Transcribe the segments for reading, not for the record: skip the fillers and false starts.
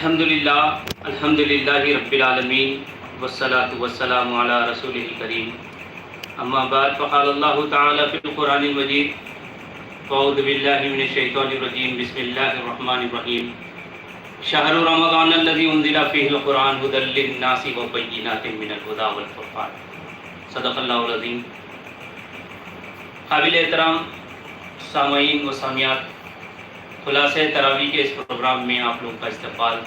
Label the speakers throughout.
Speaker 1: الحمدللہ رب العالمین والصلاة والسلام علی رسولہ الکریم اما بعد فقال اللہ تعالی فی القرآن المجید اعوذ باللہ من الشیطان الرجیم بسم اللہ الرحمن الرحیم شہر رمضان الذی انزل فیہ القرآن ھدی للناس وبینات من الھدی والفرقان صدق اللہ العظیم۔ قابل احترام سامعین و سامعات، خلاصہ تراویح کے اس پروگرام میں آپ لوگوں کا استقبال۔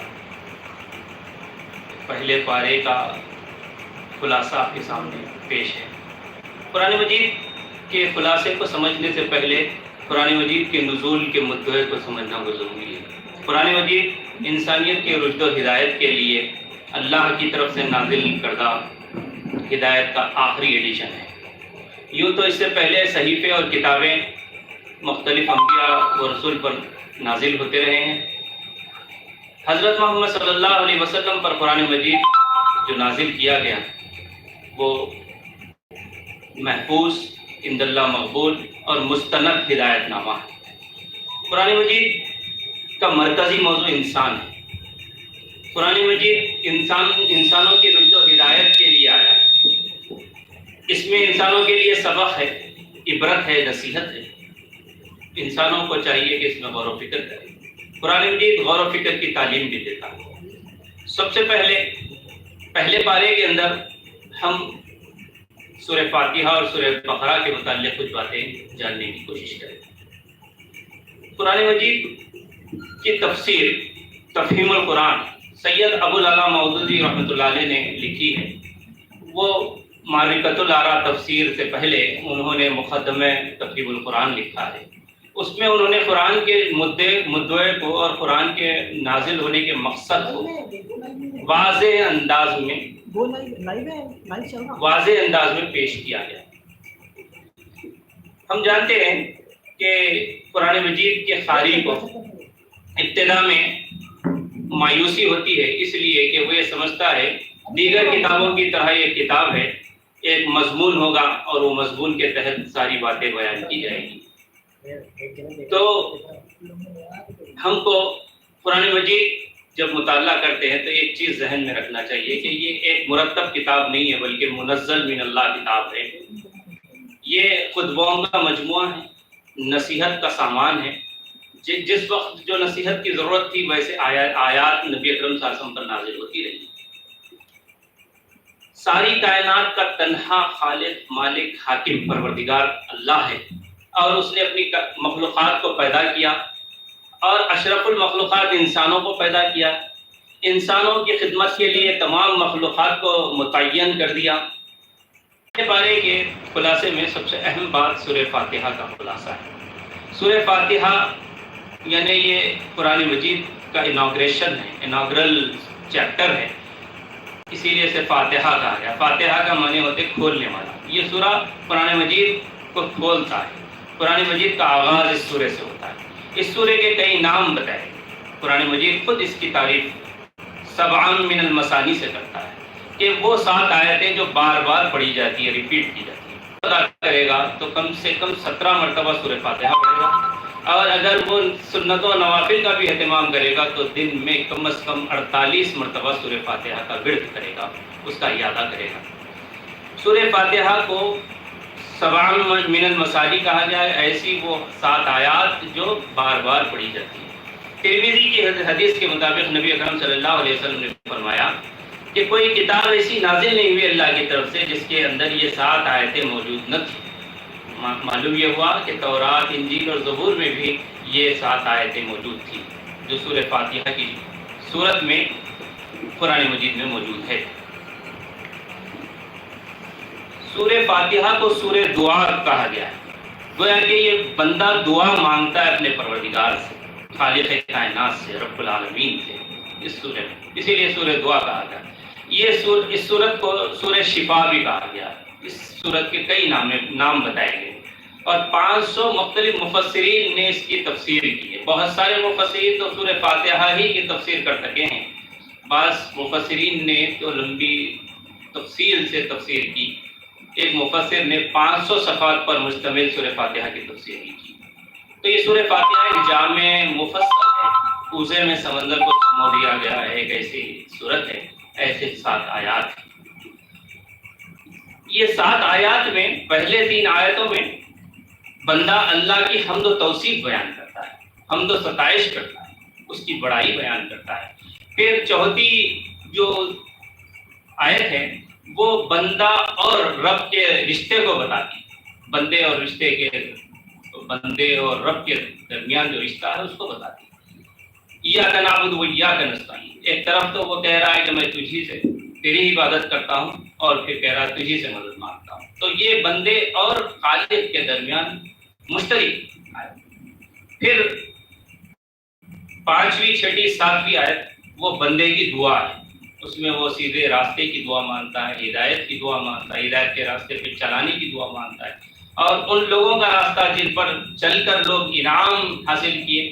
Speaker 1: پہلے پارے کا خلاصہ آپ کے سامنے پیش ہے۔ قرآن مجید کے خلاصے کو سمجھنے سے پہلے قرآن مجید کے نزول کے مدعے کو سمجھنا وہ ضروری ہے۔ قرآن مجید انسانیت کے رشد و ہدایت کے لیے اللہ کی طرف سے نازل کردہ ہدایت کا آخری ایڈیشن ہے۔ یوں تو اس سے پہلے صحیفے اور کتابیں مختلف انبیاء و رسول پر نازل ہوتے رہے ہیں۔ حضرت محمد صلی اللہ علیہ وسلم پر قرآن مجید جو نازل کیا گیا وہ محفوظ، عند اللہ مقبول اور مستند ہدایت نامہ ہے۔ قرآن مجید کا مرکزی موضوع انسان ہے۔ قرآن مجید انسانوں کی رشد و ہدایت کے لیے آیا ہے۔ اس میں انسانوں کے لیے سبق ہے، عبرت ہے، نصیحت ہے۔ انسانوں کو چاہیے کہ اس میں غور و فکر کریں۔ قرآن مجید غور و فکر کی تعلیم بھی دیتا ہے۔ سب سے پہلے پارے کے اندر ہم سورہ فاتحہ اور سورہ بقرہ کے متعلق کچھ باتیں جاننے کی کوشش کریں۔ قرآن مجید کی تفسیر تفہیم القرآن سید ابو العلا مودودی رحمۃ اللہ علیہ نے لکھی ہے۔ وہ معرفت الآراء تفسیر سے پہلے انہوں نے مقدمہ تفہیم القرآن لکھا ہے۔ اس میں انہوں نے قرآن کے مدعے کو اور قرآن کے نازل ہونے کے مقصد کو واضح انداز میں پیش کیا گیا۔ ہم جانتے ہیں کہ قرآن مجید کے قاری کو ابتدا میں مایوسی ہوتی ہے، اس لیے کہ وہ یہ سمجھتا ہے دیگر کتابوں کی طرح یہ کتاب ہے، ایک مضمون ہوگا اور وہ مضمون کے تحت ساری باتیں بیان کی جائیں گی۔ تو ہم کو قرآن مجید جب مطالعہ کرتے ہیں تو ایک چیز ذہن میں رکھنا چاہیے کہ یہ ایک مرتب کتاب نہیں ہے، بلکہ منزل من اللہ کتاب ہے۔ یہ خطبوں کا مجموعہ ہے، نصیحت کا سامان ہے۔ جس وقت جو نصیحت کی ضرورت تھی ویسے آیات نبی اکرم صلی اللہ علیہ وسلم پر نازل ہوتی رہی۔ ساری کائنات کا تنہا خالق، مالک، حاکم، پروردگار اللہ ہے، اور اس نے اپنی مخلوقات کو پیدا کیا اور اشرف المخلوقات انسانوں کو پیدا کیا۔ انسانوں کی خدمت کے لیے تمام مخلوقات کو متعین کر دیا۔ بارے کے خلاصے میں سب سے اہم بات سورہ فاتحہ کا خلاصہ ہے۔ سورہ فاتحہ یعنی یہ قرآن مجید کا اناگریشن ہے، اناگرل چیپٹر ہے، اسی لیے اسے فاتحہ کہا گیا۔ فاتحہ کا معنی ہوتے کھولنے والا۔ یہ سورہ قرآن مجید کو کھولتا ہے۔ قرآن مجید کا آغاز اس سورے سے ہوتا ہے۔ اس سورے کے کئی نام بتائے۔ قرآن مجید خود اس کی تعریف سبعا من المثانی سے کرتا ہے کہ وہ 7 آیتیں جو بار بار پڑھی جاتی ہے، ریپیٹ کی جاتی ہے۔ ادا کرے گا تو کم سے کم 17 مرتبہ سورہ فاتحہ پڑھے گا، اور اگر وہ سنتوں و نوافل کا بھی اہتمام کرے گا تو دن میں کم از کم 48 مرتبہ سورہ فاتحہ کا ورد کرے گا، اس کا اعادہ کرے گا۔ سورہ فاتحہ کو سبعا من المثانی کہا جائے، ایسی وہ 7 آیات جو بار بار پڑھی جاتی ہیں۔ ترمذی کی حدیث کے مطابق نبی اکرم صلی اللہ علیہ وسلم نے فرمایا کہ کوئی کتاب ایسی نازل نہیں ہوئی اللہ کی طرف سے جس کے اندر یہ 7 آیتیں موجود نہ تھیں۔ معلوم یہ ہوا کہ تورات، انجیل اور زبور میں بھی یہ 7 آیتیں موجود تھیں جو سورہ فاتحہ کی صورت میں قرآن مجید میں موجود ہے۔ سورہ فاتحہ کو سورہ دعا کہا گیا ہے، گویا کہ یہ بندہ دعا مانگتا ہے اپنے پروردگار سے، خالق کائنات سے، رب العالمین سے، اس سورہ میں، اسی لیے سورہ دعا کہا گیا۔ اس سورت کو سورہ شفا بھی کہا گیا۔ اس سورت کے کئی نام بتائے گئے، اور 500 مختلف مفسرین نے اس کی تفسیر کی ہے۔ بہت سارے مفسرین تو سورہ فاتحہ ہی کی تفسیر کر سکے ہیں، بعض مفسرین نے تو لمبی تفصیل سے تفسیر کی۔ ایک مفسر نے 500 صفحات پر مشتمل سورہ فاتحہ کی تفسیر کی۔ تو یہ سورہ فاتحہ ایک جامع مفصل ہے، کوزے میں سمندر کو سمو دیا گیا ہے، ایک ایسی صورت ہے، ایسے 7 آیات ہیں۔ یہ 7 آیات میں پہلے 3 آیتوں میں بندہ اللہ کی حمد و توصیف بیان کرتا ہے، حمد و ستائش کرتا ہے، اس کی بڑائی بیان کرتا ہے۔ پھر چوتھی جو آیت ہے وہ بندہ اور رب کے رشتے کو بتاتی ہے، بندے اور رب کے درمیان جو رشتہ ہے اس کو بتاتی ہے۔ ایاک نعبد و ایاک نستعین، ایک طرف تو وہ کہہ رہا ہے کہ میں تجھی سے تیری عبادت کرتا ہوں، اور پھر کہہ رہا ہے تجھی سے مدد مانگتا ہوں۔ تو یہ بندے اور خالق کے درمیان مشترک ہے۔ پھر 5ویں، 6ٹھی، 7ویں آیت وہ بندے کی دعا ہے، اس میں وہ سیدھے راستے کی دعا مانگتا ہے، ہدایت کی دعا مانگتا ہے، ہدایت کے راستے پہ چلانے کی دعا مانگتا ہے، اور ان لوگوں کا راستہ جن پر چل کر لوگ انعام حاصل کیے،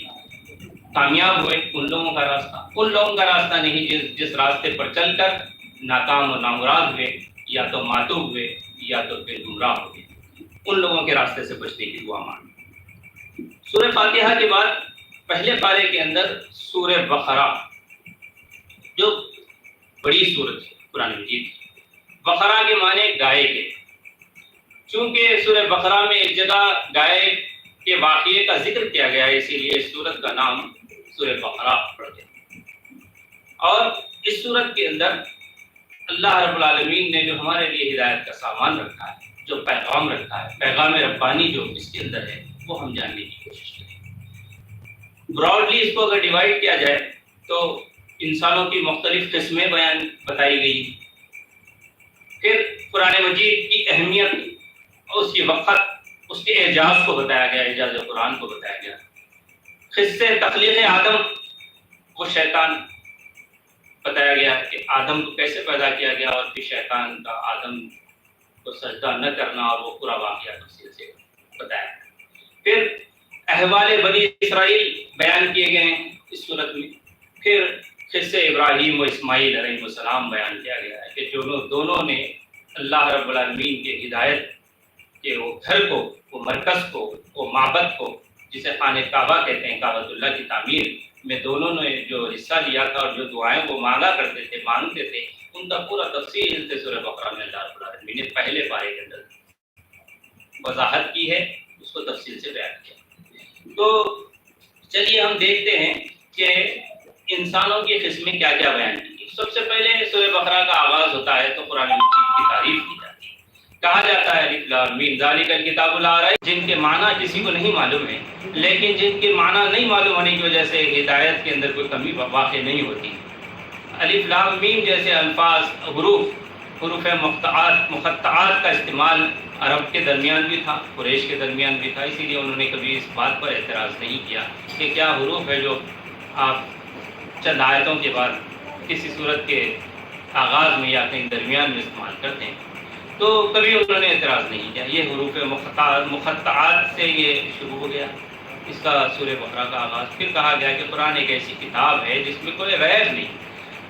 Speaker 1: کامیاب ہوئے، ان لوگوں کا راستہ نہیں جس راستے پر چل کر ناکام و نامراد ہوئے، یا تو ماتو ہوئے یا تو پھر گمراہ ہوئے، ان لوگوں کے راستے سے بچنے کی دعا مانگی۔ سورہ فاتحہ کے بعد پہلے پارے کے اندر سورہ بقرہ، جو بڑی سورت ہے قرآن مجید کی۔ بقرہ کے معنی گائے کے، چونکہ سورہ بقرہ میں ایک جگہ گائے کے واقعے کا ذکر کیا گیا ہے، اسی لیے اس سورت کا نام سورہ بقرہ پڑ گیا۔ اور اس سورت کے اندر اللہ رب العالمین نے جو ہمارے لیے ہدایت کا سامان رکھا ہے، جو پیغام رکھا ہے، پیغام ربانی جو اس کے اندر ہے، وہ ہم جاننے کی کوشش کریں۔ براڈلی اس کو اگر ڈیوائڈ کیا جائے تو انسانوں کی مختلف قسمیں بتائی گئی، پھر قرآن مجید کی اہمیت اور اس کی وقت، اس کے اعجاز کو بتایا گیا، اعجاز قرآن کو بتایا گیا۔ قصے تخلیق آدم، وہ شیطان بتایا گیا کہ آدم کو کیسے پیدا کیا گیا، اور پھر شیطان کا آدم کو سجدہ نہ کرنا، اور وہ پورا واقعہ تفصیل سے بتایا گیا۔ پھر احوال بنی اسرائیل بیان کیے گئے ہیں اس صورت میں۔ پھر قصے ابراہیم و اسماعیل علیہ السلام بیان کیا گیا ہے کہ دونوں نے اللہ رب العالمین کے ہدایت کے وہ گھر کو، وہ مرکز کو، وہ معبد کو، جسے خانہ کعبہ کہتے ہیں، کعبۃ اللہ کی تعمیر میں دونوں نے جو حصہ لیا تھا، اور جو دعائیں وہ مانگا کرتے تھے، مانگتے تھے، ان کا پورا تفصیل سے سورہ بقرہ میں اللہ رب العالمین نے پہلے پارے کے اندر وضاحت کی ہے، اس کو تفصیل سے بیان کیا۔ تو چلیے ہم دیکھتے ہیں کہ انسانوں کی قسمیں کیا کیا بیان کی گئی۔ سب سے پہلے سورہ بقرہ کا آغاز ہوتا ہے تو قرآن مجید کی تعریف کی جاتی ہے، کہا جاتا ہے الف لام میم ذالک الکتاب لا ریب، جن کے معنی کسی کو نہیں معلوم ہے، لیکن جن کے معنی نہیں معلوم ہونے کی وجہ سے ہدایت کے اندر کوئی کمی واقع نہیں ہوتی۔ الف لام میم جیسے الفاظ، حروف مقطعات کا استعمال عرب کے درمیان بھی تھا، قریش کے درمیان بھی تھا، اسی لیے انہوں نے کبھی اس بات پر اعتراض نہیں کیا کہ کیا حروف ہے جو آپ چند آیتوں کے بعد کسی صورت کے آغاز میں یا کہیں درمیان میں استعمال کرتے ہیں، تو کبھی انہوں نے اعتراض نہیں کیا۔ یہ حروف مقطعات سے یہ شروع ہو گیا اس کا سورہ بقرہ کا آغاز۔ پھر کہا گیا کہ قرآن ایک ایسی کتاب ہے جس میں کوئی ریب نہیں،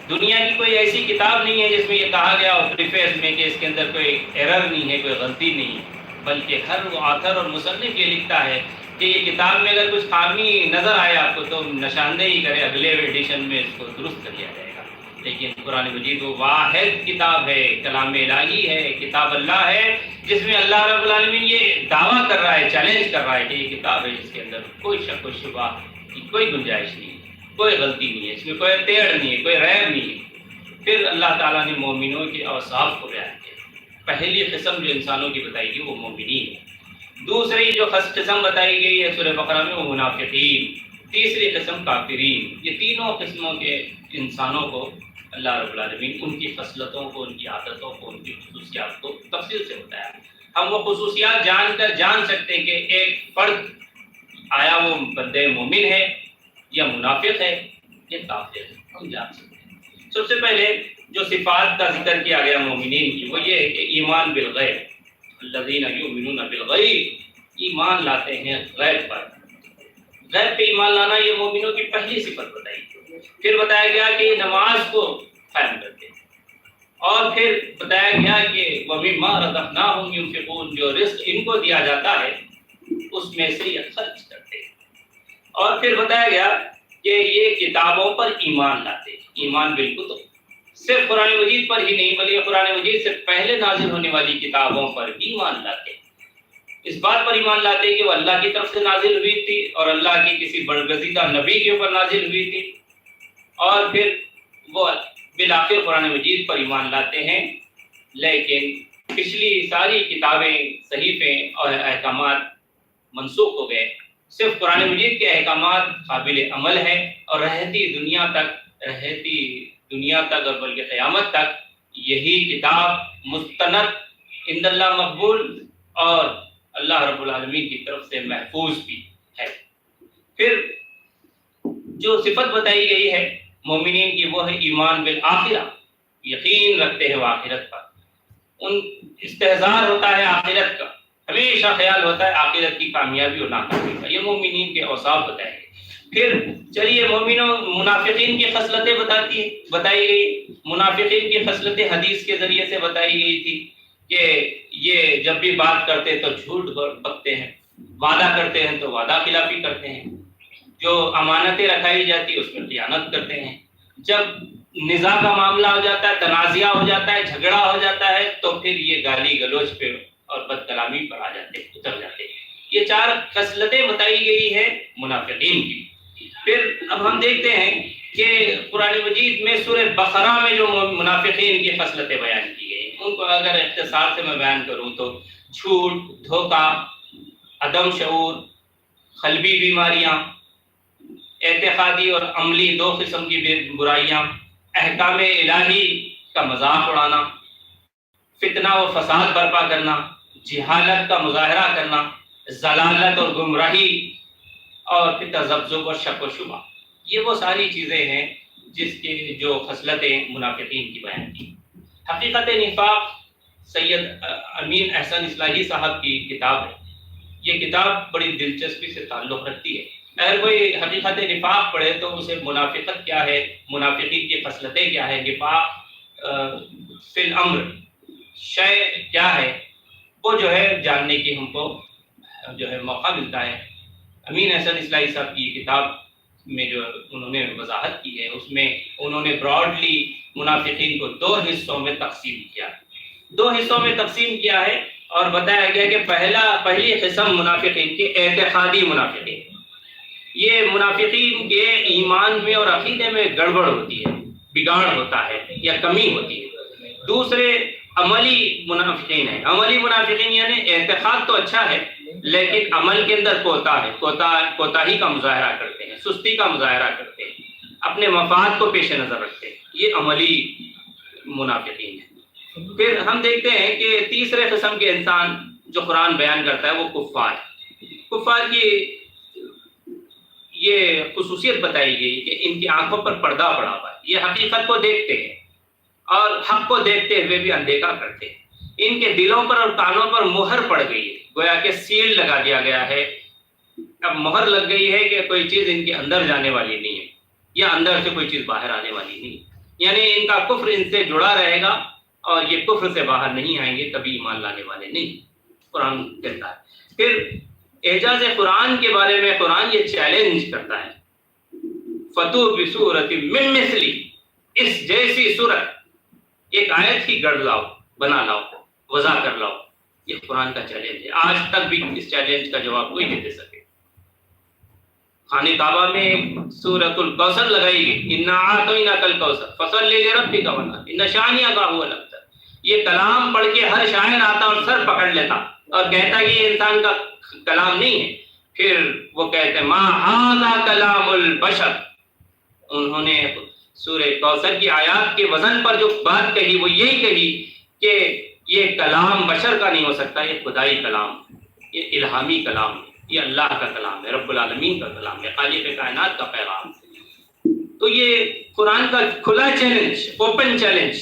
Speaker 1: دنیا کی کوئی ایسی کتاب نہیں ہے جس میں یہ کہا گیا ہو پریفیس میں کہ اس کے اندر کوئی ایرر نہیں ہے، کوئی غلطی نہیں ہے، بلکہ ہر آتھر اور مصنف یہ لکھتا ہے کہ یہ کتاب میں اگر کچھ خامی نظر آئے آپ کو تو نشاندہی کرے، اگلے ایڈیشن میں اس کو درست کر لیا جائے گا۔ لیکن قرآن مجید وہ واحد کتاب ہے، کلام الہی ہے، کتاب اللہ ہے، جس میں اللہ رب العالمین یہ دعویٰ کر رہا ہے، چیلنج کر رہا ہے کہ یہ کتاب ہے جس کے اندر کوئی شک و شبہ کی کوئی گنجائش نہیں ہے، کوئی غلطی نہیں ہے، اس میں کوئی ٹیڑھ نہیں ہے، کوئی ریب نہیں ہے۔ پھر اللہ تعالیٰ نے مومنوں کے اوصاف کو بیان کیا۔ پہلی قسم جو انسانوں کی بتائی گئی وہ مومنین ہے، دوسری جو قسم بتائی گئی ہے سورہ بقرہ میں وہ منافقین، تیسری قسم کافرین۔ یہ تینوں قسموں کے انسانوں کو اللہ رب العالمین ان کی خصلتوں کو، ان کی عادتوں کو، ان کی خصوصیات کو تفصیل سے بتایا۔ ہم وہ خصوصیات جان سکتے ہیں کہ ایک فرد آیا وہ بندے مومن ہے یا منافق ہے یا کافر ہے، ہم جان سکتے ہیں۔ سب سے پہلے جو صفات کا ذکر کیا گیا مومنین کی وہ یہ ہے کہ ایمان بالغیب، الذین یؤمنون بالغیب، ایمان لاتے ہیں غیب پر۔ غیب پہ ایمان لانا یہ مومنوں کی پہلی صفت بتائی۔ پھر بتایا گیا کہ یہ نماز کو قائم کرتے ہیں، اور پھر بتایا گیا کہ وَمِمَّا رَزَقْنَاهُمْ يُنْفِقُونَ، جو رزق ان کو دیا جاتا ہے اس میں سے یہ خرچ کرتے ہیں۔ اور پھر بتایا گیا کہ یہ کتابوں پر ایمان لاتے ہیں، ایمان بالکل صرف قرآن مجید پر ہی نہیں بلکہ قرآن مجید سے پہلے نازل ہونے والی کتابوں پر بھی ایمان لاتے ہیں۔ اس بات پر ایمان لاتے ہیں کہ وہ اللہ کی طرف سے نازل ہوئی تھی اور اللہ کی کسی برگزیدہ نبی کے اوپر نازل ہوئی تھی، اور پھر وہ بالآخر قرآن مجید پر ایمان لاتے ہیں۔ لیکن پچھلی ساری کتابیں، صحیفے اور احکامات منسوخ ہو گئے، صرف قرآن مجید کے احکامات قابل عمل ہیں اور رہتی دنیا تک اور بلکہ قیامت تک یہی کتاب مستند، عند اللہ مقبول اور اللہ رب العالمین کی طرف سے محفوظ بھی ہے۔ پھر جو صفت بتائی گئی ہے مومنین کی وہ ہے ایمان بالآخرہ، یقین رکھتے ہیں وہ آخرت پر، ان استحضار ہوتا ہے آخرت کا، ہمیشہ خیال ہوتا ہے آخرت کی کامیابی اور ناکامی کا۔ یہ مومنین کے اوصاف بتائے گئے۔ پھر چلیے مومنوں منافقین کی خصلتیں بتائی گئی۔ منافقین کی خصلتیں حدیث کے ذریعے سے بتائی گئی تھی کہ یہ جب بھی بات کرتے تو جھوٹ بکتے ہیں، وعدہ کرتے ہیں تو وعدہ خلافی کرتے ہیں، جو امانتیں رکھائی جاتی اس میں خیانت کرتے ہیں، جب نزاع کا معاملہ ہو جاتا ہے، تنازعہ ہو جاتا ہے، جھگڑا ہو جاتا ہے تو پھر یہ گالی گلوچ پہ اور بد کلامی پر اتر جاتے ہیں۔ یہ 4 خصلتیں بتائی گئی ہے منافقین کی۔ پھر اب ہم دیکھتے ہیں کہ قرآن مجید میں سورہ بقرہ میں جو منافقین کی خصلتیں بیان کی گئی ہیں ان کو اگر اختصار سے میں بیان کروں تو جھوٹ، دھوکہ، عدم شعور، قلبی بیماریاں، اعتقادی اور عملی 2 قسم کی برائیاں، احکام الہی کا مذاق اڑانا، فتنہ و فساد برپا کرنا، جہالت کا مظاہرہ کرنا، ضلالت اور گمراہی، اور پھر تذبذب اور شک و شبہ۔ یہ وہ ساری چیزیں ہیں جس کی جو خصلتیں منافقین کی بیان کی۔ حقیقت نفاق سید امین احسن اصلاحی صاحب کی کتاب ہے۔ یہ کتاب بڑی دلچسپی سے تعلق رکھتی ہے۔ اگر کوئی حقیقت نفاق پڑھے تو اسے منافقت کیا ہے، منافقین کی خصلتیں کیا ہے، نفاق فی الامر شے کیا ہے، وہ جو ہے جاننے کی ہم کو جو ہے موقع ملتا ہے۔ امین احسن اصلاحی صاحب کی کتاب میں جو انہوں نے وضاحت کی ہے اس میں انہوں نے براڈلی منافقین کو 2 حصوں میں تقسیم کیا، 2 حصوں میں تقسیم کیا ہے، اور بتایا گیا کہ پہلی قسم منافقین کی اعتقادی منافقین، یہ منافقین کے ایمان میں اور عقیدے میں گڑبڑ ہوتی ہے، بگاڑ ہوتا ہے یا کمی ہوتی ہے۔ دوسرے عملی منافقین ہیں۔ عملی منافقین یعنی اعتقاد تو اچھا ہے لیکن عمل کے اندر کوتاہی کا مظاہرہ کرتے ہیں، سستی کا مظاہرہ کرتے ہیں، اپنے مفاد کو پیش نظر رکھتے ہیں، یہ عملی منافقین ہیں۔ پھر ہم دیکھتے ہیں کہ تیسرے قسم کے انسان جو قرآن بیان کرتا ہے وہ کفار ہے۔ کفار کی یہ خصوصیت بتائی گئی کہ ان کی آنکھوں پر پردہ پڑا ہوا ہے، یہ حقیقت کو دیکھتے ہیں اور حق کو دیکھتے ہوئے بھی اندیکھا کرتے ہیں، ان کے دلوں پر اور کانوں پر مہر پڑ گئی ہے، گویا کہ سیل لگا دیا گیا ہے، اب مہر لگ گئی ہے کہ کوئی چیز ان کے اندر جانے والی نہیں ہے یا اندر سے کوئی چیز باہر آنے والی نہیں، یعنی ان کا کفر ان سے جڑا رہے گا اور یہ کفر سے باہر نہیں آئیں گے، کبھی ایمان لانے والے نہیں، قرآن کہتا ہے۔ پھر اعجاز قرآن کے بارے میں قرآن یہ چیلنج کرتا ہے، فَتُوا بِسُورَةٍ مِّن مِّثْلِهِ، اس جیسی صورت ایک آیت ہی گڑھ لاؤ، بنا لاؤ، وضع کر لاؤ، یہ قرآن کا چیلنج ہے۔ آج تک بھی اس چیلنج کا جواب کوئی نہیں دے سکے۔ خانہ کعبہ میں سورۃ الکوثر لگائی گئی، اِنَّا أَعْطَيْنَاكَ الْكَوْثَرَ فَصَلِّ لِرَبِّكَ وَانْحَرْ إِنَّ شَانِئَكَ هُوَ الْأَبْتَرُ۔ یہ کلام پڑھ کے ہر شاعر آتا اور سر پکڑ لیتا اور کہتا کہ یہ انسان کا کلام نہیں ہے، پھر وہ کہتے ہیں مَا هَذَا كَلَامُ الْبَشَرِ۔ انہوں نے سورہ کوثر کی آیات کے وزن پر جو بات کہی وہ یہی کہی کہ یہ کلام بشر کا نہیں ہو سکتا، یہ خدائی کلام ہے، یہ الہامی کلام ہے، یہ اللہ کا کلام ہے، رب العالمین کا کلام ہے، خالق کائنات کا پیغام ہے۔ تو یہ قرآن کا کھلا چیلنج، اوپن چیلنج،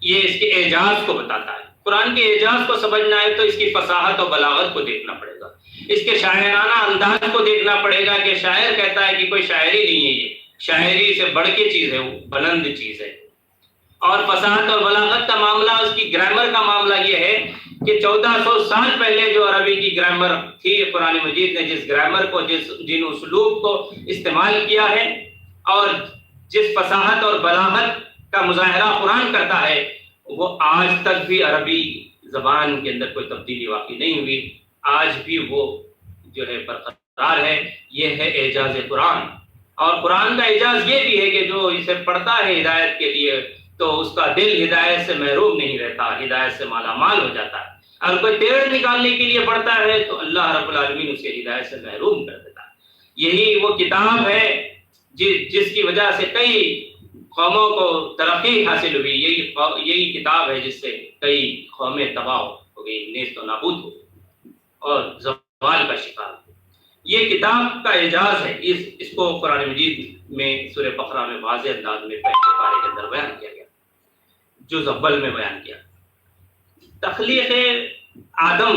Speaker 1: یہ اس کے اعجاز کو بتاتا ہے۔ قرآن کے اعجاز کو سمجھنا ہے تو اس کی فصاحت اور بلاغت کو دیکھنا پڑے گا، اس کے شاعرانہ انداز کو دیکھنا پڑے گا کہ شاعر کہتا ہے کہ کوئی شاعری نہیں ہے، یہ شاعری سے بڑھ کے چیز ہے، وہ بلند چیز ہے۔ اور فصاحت اور بلاغت کا معاملہ، اس کی گرامر کا معاملہ یہ ہے کہ 1400 سال پہلے جو عربی کی گرامر تھی، قرآن مجید نے جس گرامر کو، جن اسلوب کو استعمال کیا ہے اور جس فصاحت اور بلاغت کا مظاہرہ قرآن کرتا ہے وہ آج تک بھی عربی زبان کے اندر کوئی تبدیلی واقع نہیں ہوئی، آج بھی وہ جو ہے برقرار ہے۔ یہ ہے اعجاز قرآن، اور قرآن کا اعجاز یہ بھی ہے کہ جو اسے پڑھتا ہے ہدایت کے لیے تو اس کا دل ہدایت سے محروم نہیں رہتا، ہدایت سے مالا مال ہو جاتا ہے۔ اگر کوئی ٹیڑھ نکالنے کے لیے پڑھتا ہے تو اللہ رب العالمین اسے ہدایت سے محروم کر دیتا ہے۔ یہی وہ کتاب ہے جس کی وجہ سے کئی قوموں کو ترقی حاصل ہوئی، یہی کتاب ہے جس سے کئی قومیں تباہ ہو گئی، نیست و نابود ہو گئی اور زوال کا شکار ہو۔ یہ کتاب کا اعجاز ہے، اس کو قرآن مجید میں سورہ بقرہ میں واضح انداز میں پہلے پارے کے اندر بیان کیا گیا، جز اول میں بیان کیا۔ تخلیق آدم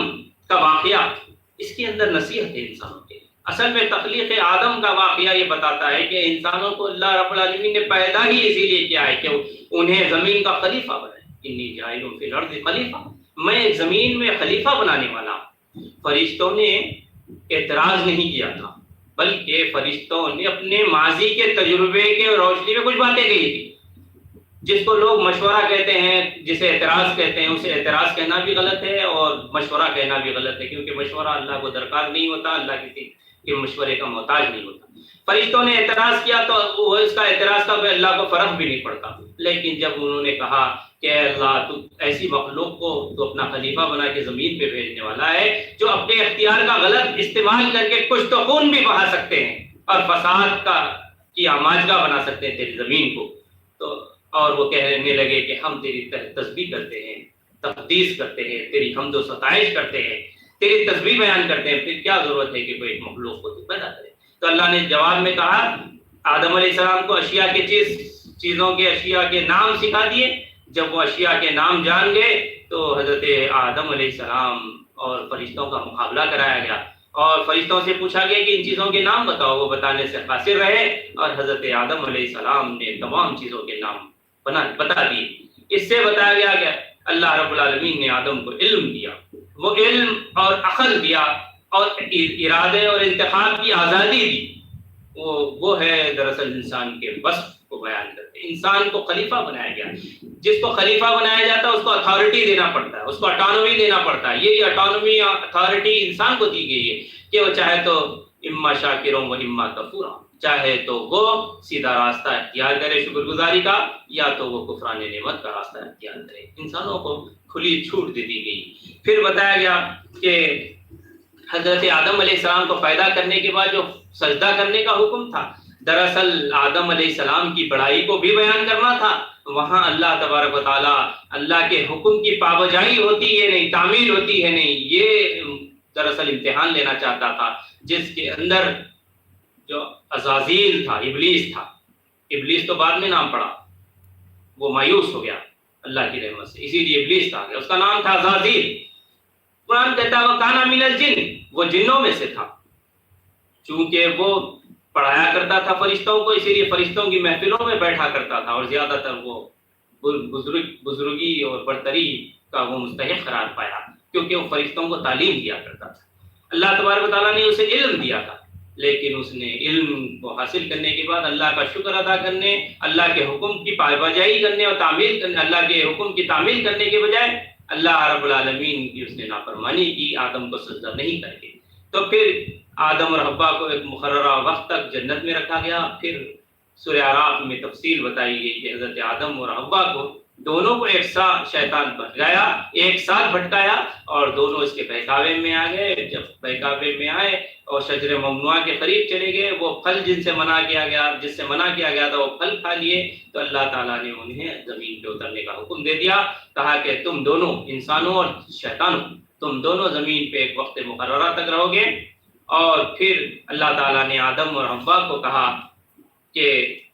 Speaker 1: کا واقعہ اس کے اندر نصیحت ہے انسانوں کے لیے۔ اصل میں تخلیق آدم کا واقعہ یہ بتاتا ہے کہ انسانوں کو اللہ رب العالمین نے پیدا ہی اسی لیے کیا ہے کہ انہیں زمین کا خلیفہ بنائے۔ انی جاعل فی الارض خلیفہ، میں زمین میں خلیفہ بنانے والا ہوں۔ فرشتوں نے اعتراض نہیں کیا تھا، بلکہ فرشتوں نے اپنے ماضی کے تجربے کے روشنی میں کچھ باتیں کہی تھی، جس کو لوگ مشورہ کہتے ہیں، جسے اعتراض کہتے ہیں۔ اسے اعتراض کہنا بھی غلط ہے اور مشورہ کہنا بھی غلط ہے، کیونکہ مشورہ اللہ کو درکار نہیں ہوتا، اللہ کسی کے مشورے کا محتاج نہیں ہوتا۔ فرشتوں نے اعتراض کیا تو وہ اس کا اعتراض کا اللہ کو فرق بھی نہیں پڑتا، لیکن جب انہوں نے کہا کہ اللہ تو ایسی مخلوق کو تو اپنا خلیفہ بنا کے زمین پہ بھیجنے والا ہے جو اپنے اختیار کا غلط استعمال کر کے کچھ تو خون بھی بہا سکتے ہیں اور فساد کی آماجگاہ بنا سکتے ہیں تیری زمین کو، تو اور وہ کہنے لگے کہ ہم تیری تسبیح کرتے ہیں، تقدیس کرتے ہیں، تیری حمد و ستائش کرتے ہیں، تیری تسبیح بیان کرتے ہیں، پھر کیا ضرورت ہے کہ کوئی ایک مخلوق کو تو پیدا کرے۔ تو اللہ نے جواب میں کہا، آدم علیہ السلام کو اشیاء کے نام سکھا دیے۔ جب وہ اشیاء کے نام جان گئے تو حضرت آدم علیہ السلام اور فرشتوں کا مقابلہ کرایا گیا، اور فرشتوں سے پوچھا گیا کہ ان چیزوں کے نام بتاؤ، وہ بتانے سے قاصر رہے، اور حضرت آدم علیہ السلام نے تمام چیزوں کے نام بتا دیے۔ اس سے بتایا گیا کہ اللہ رب العالمین نے آدم کو علم دیا، وہ علم اور عقل دیا اور ارادے اور انتخاب کی آزادی دی، وہ ہے دراصل انسان کے وصف کو بیان کرتے۔ انسان کو خلیفہ بنایا گیا، جس کو خلیفہ بنایا جاتا ہے اس کو اتھارٹی دینا پڑتا ہے، اس کو اٹانومی دینا پڑتا ہے۔ یہ اٹانومی اتھارٹی انسان کو دی گئی ہے کہ وہ چاہے تو اما شاکروں و اما کفورا، چاہے تو وہ سیدھا راستہ اختیار کرے شکر گزاری کا، یا تو وہ کفران نعمت کا راستہ اختیار کرے۔ انسانوں کو کھلی چھوٹ دے دی گئی۔ پھر بتایا گیا کہ حضرت آدم علیہ السلام کو پیدا کرنے کے بعد جو سجدہ کرنے کا حکم تھا، دراصل آدم علیہ السلام کی بڑائی کو بھی بیان کرنا تھا۔ وہاں اللہ تبارک و تعالیٰ اللہ کے حکم کی پابجائی ہوتی ہے نہیں، تعمیل ہوتی ہے نہیں، یہ دراصل امتحان لینا چاہتا تھا، جس کے اندر جو عزازیل تھا، ابلیس تھا۔ ابلیس تو بعد میں نام پڑا، وہ مایوس ہو گیا اللہ کی رحمت سے، اسی لیے ابلیس آ گیا، اس کا نام تھا عزازیل۔ قرآن کہتا ہے وہ کانا من الجن، وہ جنوں میں سے تھا، چونکہ وہ پڑھایا کرتا تھا فرشتوں کو، اسی لیے فرشتوں کی محفلوں میں بیٹھا کرتا تھا، اور زیادہ تر وہ بزرگی اور برتری کا وہ مستحق قرار پایا، کیونکہ وہ فرشتوں کو تعلیم دیا کرتا تھا۔ اللہ تبارک و تعالیٰ نے اسے علم دیا تھا، لیکن اس نے علم کو حاصل کرنے کے بعد اللہ کا شکر ادا کرنے، اللہ کے حکم کی پابجائی کرنے اور تعمیل کرنے، اللہ کے حکم کی تعمیل کرنے کے بجائے اللہ رب العالمین کی اس نے نافرمانی کی، آدم کو سجدہ نہیں کر کے۔ تو پھر آدم اور حوا کو ایک مقررہ وقت تک جنت میں رکھا گیا۔ پھر سورہ اعراف میں تفصیل بتائی گئی کہ حضرت آدم اور حوا کو دونوں کو ایک ساتھ شیطان بھٹکایا، ایک ساتھ بھٹکایا، اور دونوں اس کے بہکاوے میں آ گئے۔ جب بہکاوے میں آئے اور شجر ممنوعہ کے قریب چلے گئے، وہ پھل جس سے منع کیا گیا تھا وہ پھل کھا لیے، تو اللہ تعالیٰ نے انہیں زمین پہ اترنے کا حکم دے دیا، کہا کہ تم دونوں، انسانوں اور شیطانوں، تم دونوں زمین پہ ایک وقت مقررہ تک رہو گے۔ اور پھر اللہ تعالیٰ نے آدم اور حوا کو کہا کہ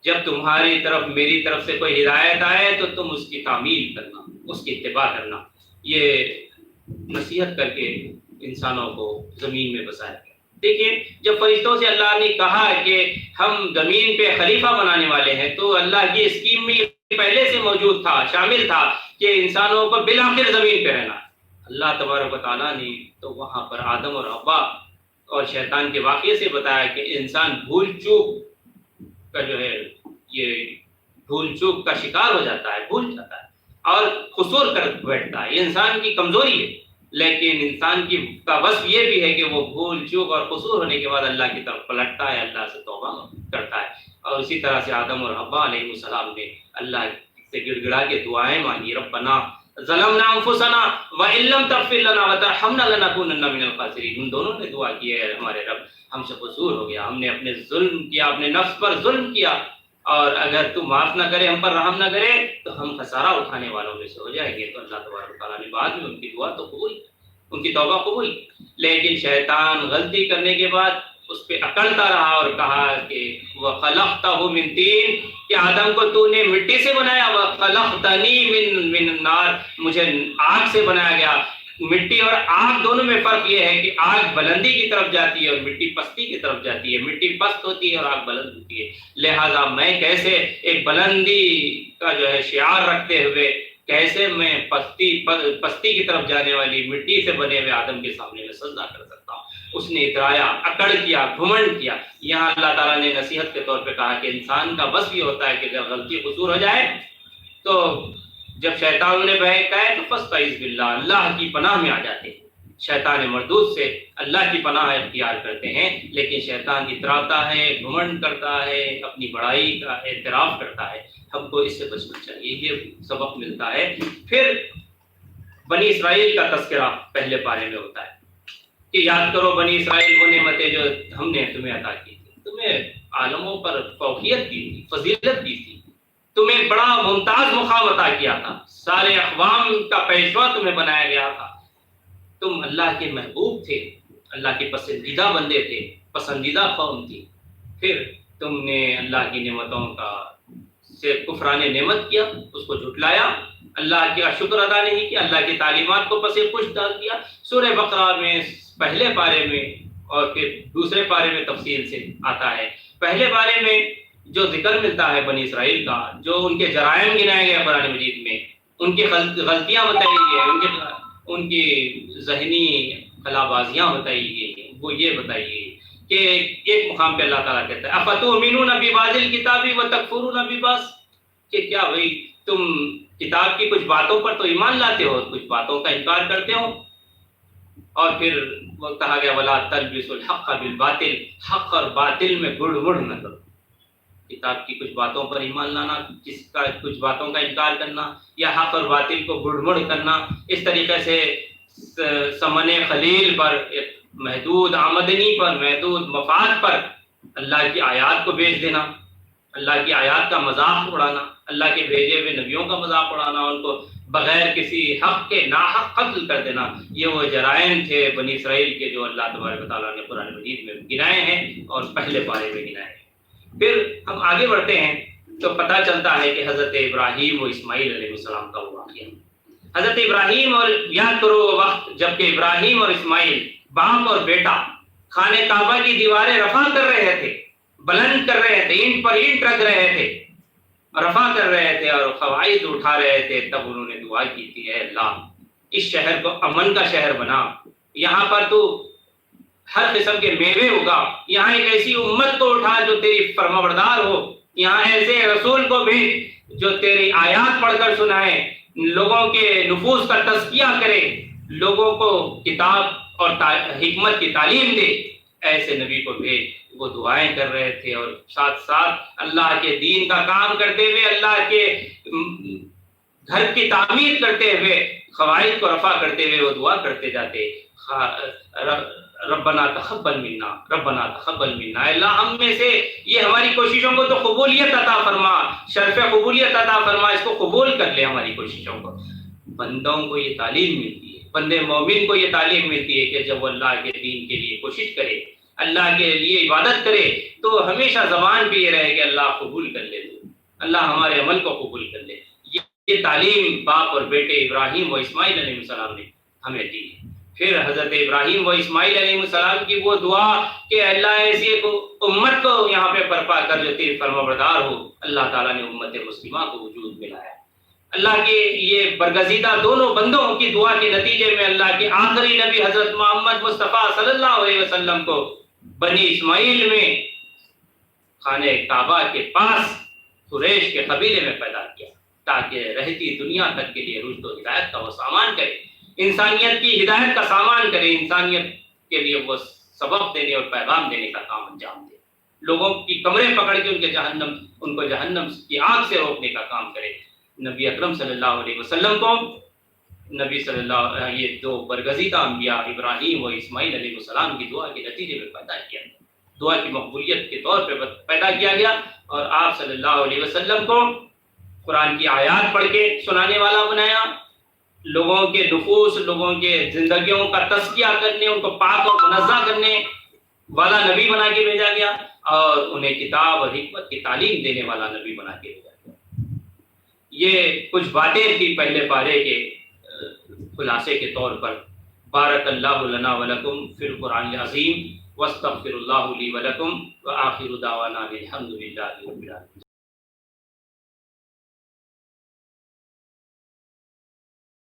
Speaker 1: جب تمہاری طرف میری طرف سے کوئی ہدایت آئے تو تم اس کی تعمیل کرنا، اس کی اتباع کرنا۔ یہ نصیحت کر کے انسانوں کو زمین میں بسایا گیا۔ دیکھیے، جب فرشتوں سے اللہ نے کہا کہ ہم زمین پہ خلیفہ بنانے والے ہیں، تو اللہ کی اسکیم میں پہلے سے موجود تھا، شامل تھا کہ انسانوں کو بالآخر زمین پہ رہنا۔ اللہ تبارک و تعالیٰ نے تو وہاں پر آدم اور حوا اور شیطان کے واقعے سے بتایا کہ انسان بھول چوک کا جو ہے یہ بھول چوک کا شکار ہو جاتا ہے، بھول جاتا ہے اور قصور کر بیٹھتا ہے. یہ انسان کی کمزوری ہے، لیکن انسان کی کا وصف یہ بھی ہے کہ وہ بھول چوک اور قصور ہونے کے بعد اللہ کی طرف پلٹتا ہے، اللہ سے توبہ کرتا ہے. اور اسی طرح سے آدم اور حوا علیہ السلام نے اللہ سے گڑ گڑا کے دعائیں مانگی، ربنا ظلمنا انفسنا وان لم تغفر لنا وترحمنا لنكونن من الخاسرین. ان دونوں نے دعا کی ہے ہمارے رب ہم سے قصور ہو گیا، ہم نے اپنے ظلم کیا، اپنے نفس پر ظلم کیا، اور اگر تو معاف نہ کرے، ہم پر رحم نہ کرے تو ہم خسارہ اٹھانے والوں میں سے ہو جائیں گے. تو اللہ تبارک و تعالیٰ نے بعد میں ان کی دعا تو قبول کی، ان کی توبہ قبول کی. لیکن شیطان غلطی کرنے کے بعد اس پہ اکڑتا رہا اور کہا کہ وَخَلَقْتَهُ مِن طِينٍ، کہ آدم کو تو نے مٹی سے بنایا، وَخَلَقْتَنِي مِن نار، مجھے آگ سے بنایا گیا. مٹی اور آگ دونوں میں فرق یہ ہے کہ آگ بلندی کی طرف جاتی ہے اور مٹی پستی کی طرف جاتی ہے. مٹی پست ہوتی ہے اور آگ بلند ہوتی ہے. لہذا میں کیسے ایک بلندی کا جو ہے شعار رکھتے ہوئے کیسے میں پستی کی طرف جانے والی مٹی سے بنے ہوئے آدم کے سامنے میں سجدہ کر سکتا ہوں. اس نے اترایا، اکڑ کیا، گھمنڈ کیا. یہاں اللہ تعالیٰ نے نصیحت کے طور پہ کہا کہ انسان کا بس یہ ہوتا ہے کہ اگر غلطی قصور ہو جائے تو جب شیطان نے بہکایا تو فاستعذ باللہ، اللہ کی پناہ میں آ جاتے ہیں. شیطان مردود سے اللہ کی پناہ اختیار کرتے ہیں. لیکن شیطان اتراتا ہے، گھمنڈ کرتا ہے، اپنی بڑائی کا اعتراف کرتا ہے. ہم کو اس سے بچنا چاہیے، یہ سبق ملتا ہے. پھر بنی اسرائیل کا تذکرہ پہلے پارے میں ہوتا ہے کہ یاد کرو بنی اسرائیل وہ نعمتیں جو ہم نے تمہیں عطا کی تھی، تمہیں عالموں پر فوقیت دی تھی، فضیلت دی تھی، تمہیں بڑا ممتاز مقام عطا کیا تھا، سارے اقوام کا پیشوا تمہیں بنایا گیا تھا، تم اللہ کے محبوب تھے، اللہ کے پسندیدہ بندے تھے، پسندیدہ قوم تھی. پھر تم نے اللہ کی نعمتوں کا سے کفران نعمت کیا، اس کو جھٹلایا، اللہ کا شکر ادا نہیں کیا، اللہ کی تعلیمات کو پس پش ڈال دیا. سورہ بقرہ میں پہلے پارے میں اور پھر دوسرے پارے میں تفصیل سے آتا ہے. پہلے پارے میں جو ذکر ملتا ہے بنی اسرائیل کا، جو ان کے جرائم گنائے گئے قرآن مجید میں، ان کی غلطیاں بتائی گئی ہیں، ان کی ذہنی خلابازیاں بتائی گئی ہیں، وہ یہ بتائی گئی کہ ایک مقام پہ اللہ تعالیٰ کہتا ہے افتؤمنون ببعض الکتاب وتکفرون ببعض، کہ کیا بھائی تم کتاب کی کچھ باتوں پر تو ایمان لاتے ہو، کچھ باتوں کا انکار کرتے ہو. اور پھر وہ کہا گیا ولا تلبسوا الحق بالباطل، حق اور باطل میں گڑ مڑ نہ کرو. کتاب کی کچھ باتوں پر ایمان لانا، جس کا کچھ باتوں کا انکار کرنا، یا حق اور باطل کو گڑ مڑ کرنا، اس طریقے سے سمن خلیل پر، محدود آمدنی پر، محدود مفاد پر اللہ کی آیات کو بیچ دینا، اللہ کی آیات کا مذاق اڑانا، اللہ کے بھیجے ہوئے نبیوں کا مذاق اڑانا، ان کو بغیر کسی حق کے ناحق قتل کر دینا، یہ وہ جرائم تھے بنی اسرائیل کے جو اللہ تبارک و تعالیٰ نے قرآن مجید میں گنائے ہیں اور پہلے پارے میں گنائے ہیں. پھر ہم آگے بڑھتے ہیں تو پتہ چلتا ہے کہ حضرت ابراہیم و اسماعیل علیہ السلام کا وہ واقعہ. حضرت ابراہیم اور یاد کرو وہ وقت جب کہ ابراہیم اور اسماعیل باپ اور بیٹا خانہ کعبہ کی دیواریں رفع کر رہے تھے، بلند کر رہے تھے، اینٹ پر اینٹ رکھ رہے تھے، رفع کر رہے تھے اور قواعد اٹھا رہے تھے. تب انہوں نے دعا کی تھی اے اللہ اس شہر کو امن کا شہر بنا، یہاں پر تو ہر قسم کے میوے ہوگا، یہاں ایک ایسی امت کو اٹھا جو تیری فرمانبردار ہو، یہاں ایسے رسول کو بھیج جو تیری آیات پڑھ کر سنائے، لوگوں کے نفوس کا تزکیہ کرے، لوگوں کو کتاب اور حکمت کی تعلیم دے، ایسے نبی کو بھیج. وہ دعائیں کر رہے تھے اور ساتھ ساتھ اللہ کے دین کا کام کرتے ہوئے، اللہ کے گھر کی تعمیر کرتے ہوئے، قواعد کو رفع کرتے ہوئے وہ دعا کرتے جاتے ربنا تقبل منا، ربنا تقبل منا. اللہ ہم میں سے یہ ہماری کوششوں کو تو قبولیت عطا فرما، شرف قبولیت عطا فرما، اس کو قبول کر لے ہماری کوششوں کو. بندوں کو یہ تعلیم ملتی ہے، بندے مومن کو یہ تعلیم ملتی ہے کہ جب وہ اللہ کے دین کے لیے کوشش کرے، اللہ کے لیے عبادت کرے، تو ہمیشہ زبان پہ یہ رہے کہ اللہ قبول کر لے، اللہ ہمارے عمل کو قبول کر لے. یہ تعلیم باپ اور بیٹے ابراہیم و اسماعیل علیہ السلام نے ہمیں دی. پھر حضرت ابراہیم و اسماعیل علیہ السلام کی وہ دعا کہ اللہ ایسی ایک امت کو یہاں پہ برپا کر جو تیری فرمانبردار ہو. اللہ تعالیٰ نے امت مسلمہ کو وجود میں لایا. اللہ کے یہ برگزیدہ دونوں بندوں کی دعا کے نتیجے میں اللہ کے آخری نبی حضرت محمد مصطفیٰ صلی اللہ علیہ وسلم کو بنی اسماعیل میں خانہ کعبہ کے پاس قریش کے قبیلے میں پیدا کیا تاکہ رہتی دنیا تک کے لیے رشد و ہدایت کا وہ سامان کرے، انسانیت کی ہدایت کا سامان کرے، انسانیت کے لیے وہ سبق دینے اور پیغام دینے کا کام انجام دے، لوگوں کی کمرے پکڑ کے ان کو جہنم کی آگ سے روکنے کا کام کرے۔ نبی اکرم صلی اللہ علیہ وسلم کو نبی صلی اللہ یہ دو برگزیدہ انبیاء ابراہیم و اسماعیل علیہ السلام کی دعا کے نتیجے میں پیدا کیا، دعا کی مقبولیت کے طور پہ پیدا کیا گیا، اور آپ صلی اللہ علیہ وسلم کو قرآن کی آیات پڑھ کے سنانے والا بنایا، لوگوں کے نفوس، لوگوں کے زندگیوں کا تزکیہ کرنے، ان کو پاک اور منزہ کرنے والا نبی بنا کے بھیجا گیا، اور انہیں کتاب اور حکمت کی تعلیم دینے والا نبی بنا کے بھیجا گیا۔ یہ کچھ باتیں تھی پہلے پارے کے خلاصے کے طور پر۔ بارک اللہ لنا ولکم فی القرآن العظیم واستغفر اللہ لی ولکم وآخر دعوانا الحمد للہ رب العالمین۔